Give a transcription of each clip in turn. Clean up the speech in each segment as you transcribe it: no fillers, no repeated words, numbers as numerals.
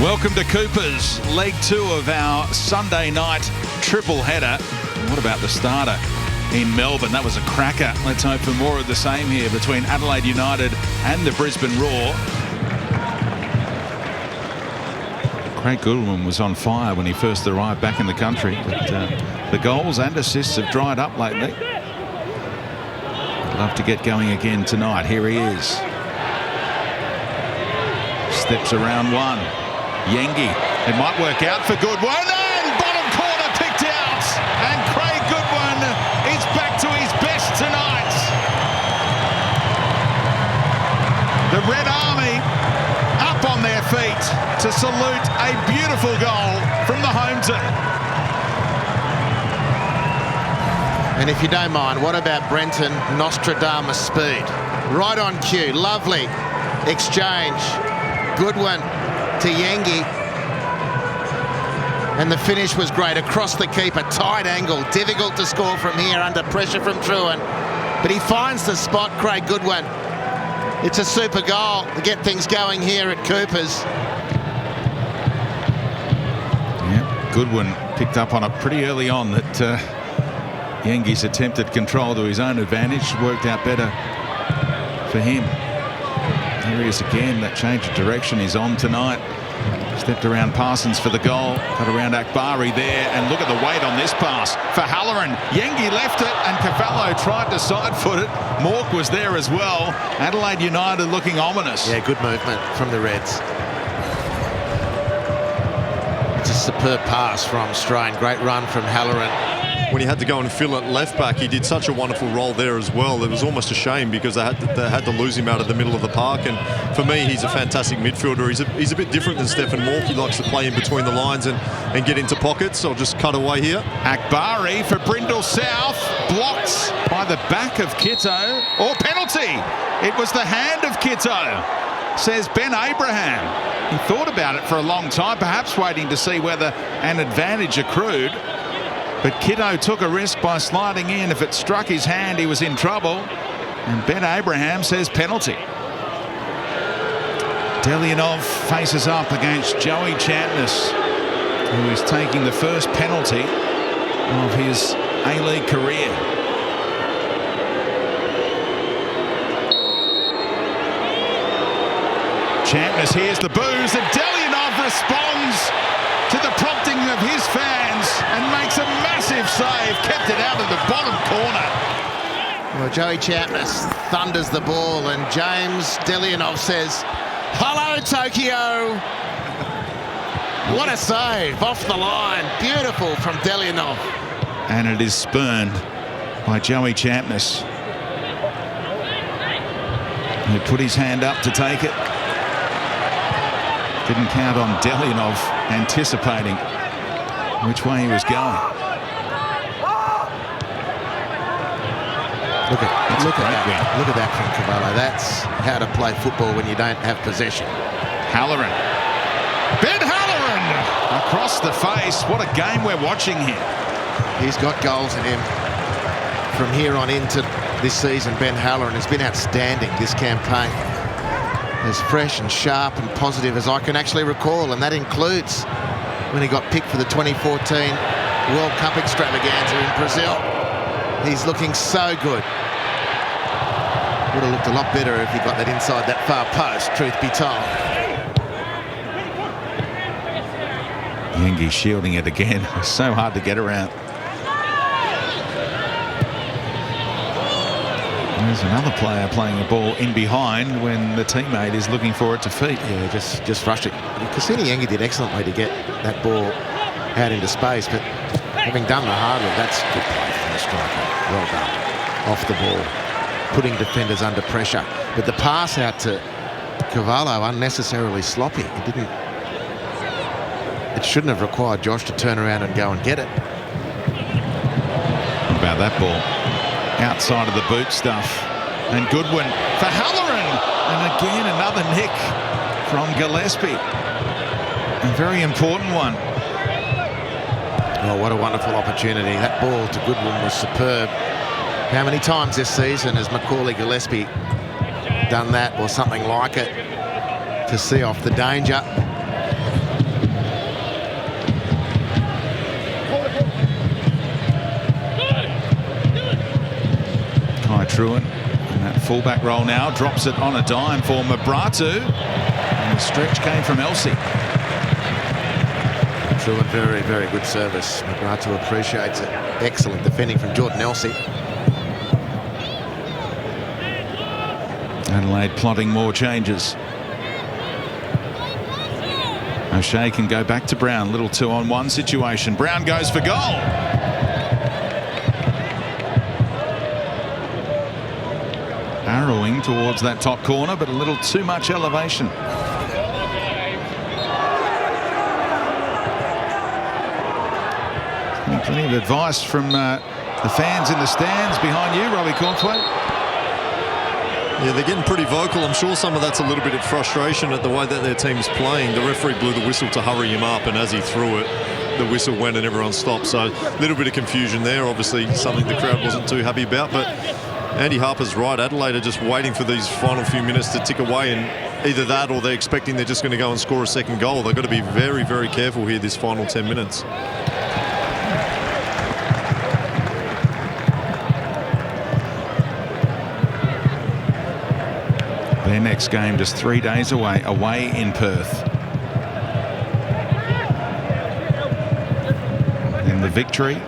Welcome to Cooper's leg 2 of our Sunday night triple header. What about the starter in Melbourne? That was a cracker. Let's hope for more of the same here between Adelaide United and the Brisbane Roar. Craig Goodwin was on fire when he first arrived back in the country, but the goals and assists have dried up lately. I'd love to get going again tonight. Here he is. Steps around one. Yengi. It might work out for Goodwin, and bottom corner picked out. And Craig Goodwin is back to his best tonight. The Red Army up on their feet to salute a beautiful goal from the home team. And if you don't mind, what about Brenton Nostradamus speed? Right on cue, lovely exchange. Goodwin to Yengi. And the finish was great across the keeper, tight angle, difficult to score from here under pressure from Truan. But he finds the spot, Craig Goodwin. It's a super goal to get things going here at Cooper's. Yeah, Goodwin picked up on it pretty early on that Yengi's attempted control to his own advantage worked out better for him. Here he is again. That change of direction is on tonight. Stepped around Parsons for the goal. Got around Akbari there. And look at the weight on this pass for Halloran. Yengi left it and Cavallo tried to side foot it. Mork was there as well. Adelaide United looking ominous. Yeah, good movement from the Reds. It's a superb pass from Strain. Great run from Halloran. When he had to go and fill at left back, he did such a wonderful role there as well. It was almost a shame because they had to lose him out of the middle of the park. And for me, he's a fantastic midfielder. He's a bit different than Stephen Mork. He likes to play in between the lines and get into pockets. I'll just cut away here. Akbari for Brindle South, blocked by the back of Kitto. Or penalty. It was the hand of Kitto, says Ben Abraham. He thought about it for a long time, perhaps waiting to see whether an advantage accrued. But Kitto took a risk by sliding in. If it struck his hand, he was in trouble. And Ben Abraham says penalty. Delianov faces up against Joey Chantness, who is taking the first penalty of his A-League career. Chantness hears the boos, and Delianov responds to the prompting of his fans and makes a massive save, kept it out of the bottom corner. Well, Joey Chapman thunders the ball and James Delianov says, "Hello, Tokyo." What a save off the line. Beautiful from Delianov. And it is spurned by Joey Champness, who put his hand up to take it. Didn't count on Delianov anticipating which way he was going. Look at that from Cavallo. That's how to play football when you don't have possession. Halloran. Ben Halloran across the face. What a game we're watching here. He's got goals in him from here on into this season. Ben Halloran has been outstanding this campaign. As fresh and sharp and positive as I can actually recall, and that includes when he got picked for the 2014 World Cup extravaganza in Brazil. He's looking so good. Would have looked a lot better if he got that inside that far post, truth be told. Yengi shielding it again. It's so hard to get around. There's another player playing the ball in behind when the teammate is looking for it to feet. Yeah, just rushed it. Cassini Yengi did excellently to get that ball out into space, but having done the hard work, that's good play from the striker. Well done. Off the ball, putting defenders under pressure. But the pass out to Cavallo, unnecessarily sloppy. It shouldn't have required Josh to turn around and go and get it. What about that ball? Outside of the boot stuff. And Goodwin for Halloran. And again, another nick from Gillespie. A very important one. Oh, what a wonderful opportunity. That ball to Goodwin was superb. How many times this season has Macaulay Gillespie done that or something like it to see off the danger? Truan in that fullback role now. Drops it on a dime for Mabratu. And the stretch came from Elsey. Truan, very, very good service. Mabratu appreciates it. Excellent defending from Jordan Elsey. Adelaide plotting more changes. O'Shea can go back to Brown. Little 2-on-1 situation. Brown goes for goal. Arrowing towards that top corner, but a little too much elevation. Plenty of advice from the fans in the stands behind you, Robbie Cornthwaite. Yeah, they're getting pretty vocal. I'm sure some of that's a little bit of frustration at the way that their team's playing. The referee blew the whistle to hurry him up, and as he threw it, the whistle went and everyone stopped. So a little bit of confusion there. Obviously something the crowd wasn't too happy about. But Andy Harper's right. Adelaide are just waiting for these final few minutes to tick away, and either that or they're expecting they're just going to go and score a second goal. They've got to be very, very careful here this final 10 minutes. Their next game just 3 days away in Perth. And the Victory,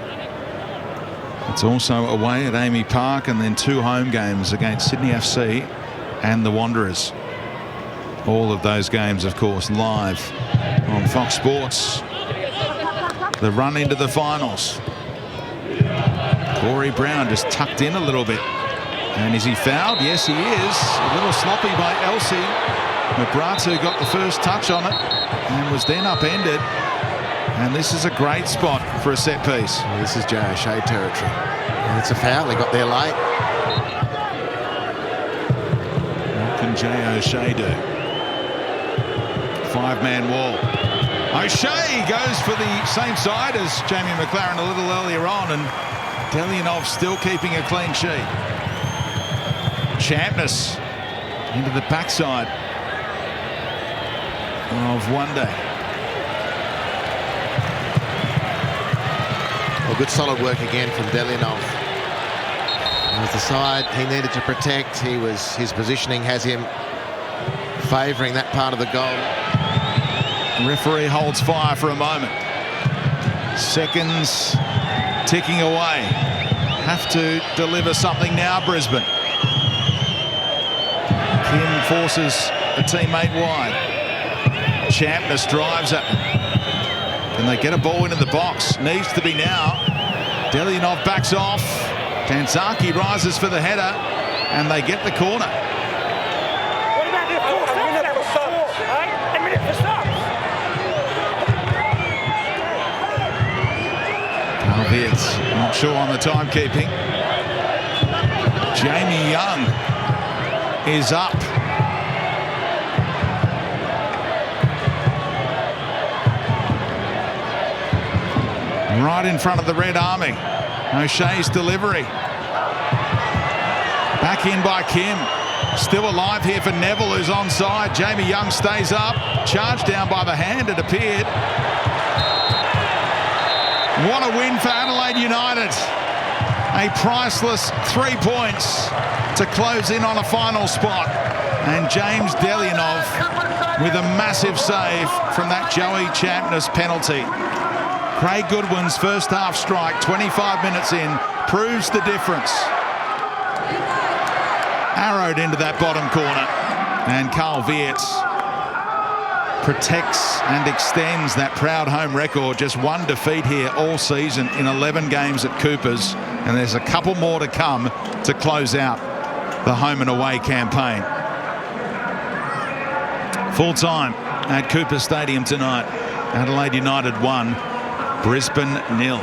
it's also away at Amy Park, and then 2 home games against Sydney FC and the Wanderers. All of those games, of course, live on Fox Sports. The run into the finals. Corey Brown just tucked in a little bit. And is he fouled? Yes, he is. A little sloppy by Elsey. Mabratu got the first touch on it and was then upended. And this is a great spot for a set piece. Well, this is Jay O'Shea territory. And it's a foul. He got there late. What can Jay O'Shea do? 5-man wall. O'Shea goes for the same side as Jamie McLaren a little earlier on, and Delianov still keeping a clean sheet. Champness into the backside of Wonder. Well, good solid work again from Delianov. As the side he needed to protect, his positioning has him favouring that part of the goal. Referee holds fire for a moment. Seconds ticking away. Have to deliver something now, Brisbane. Kim forces a teammate wide. Champness drives it. Can they get a ball into the box? Needs to be now. Delianov backs off. Tanzaki rises for the header, and they get the corner. What about the 4 minute for stops? A minute for stops. Albeit not sure on the timekeeping. Jamie Young is up. Right in front of the Red Army. O'Shea's delivery. Back in by Kim. Still alive here for Neville, who's onside. Jamie Young stays up. Charged down by the hand, it appeared. What a win for Adelaide United. A priceless 3 points to close in on a final spot. And James Delianov with a massive save from that Joey Champness penalty. Craig Goodwin's first half strike, 25 minutes in, proves the difference. Arrowed into that bottom corner. And Carl Viertz protects and extends that proud home record. Just 1 defeat here all season in 11 games at Coopers. And there's a couple more to come to close out the home and away campaign. Full time at Cooper Stadium tonight. Adelaide United 1, Brisbane 0.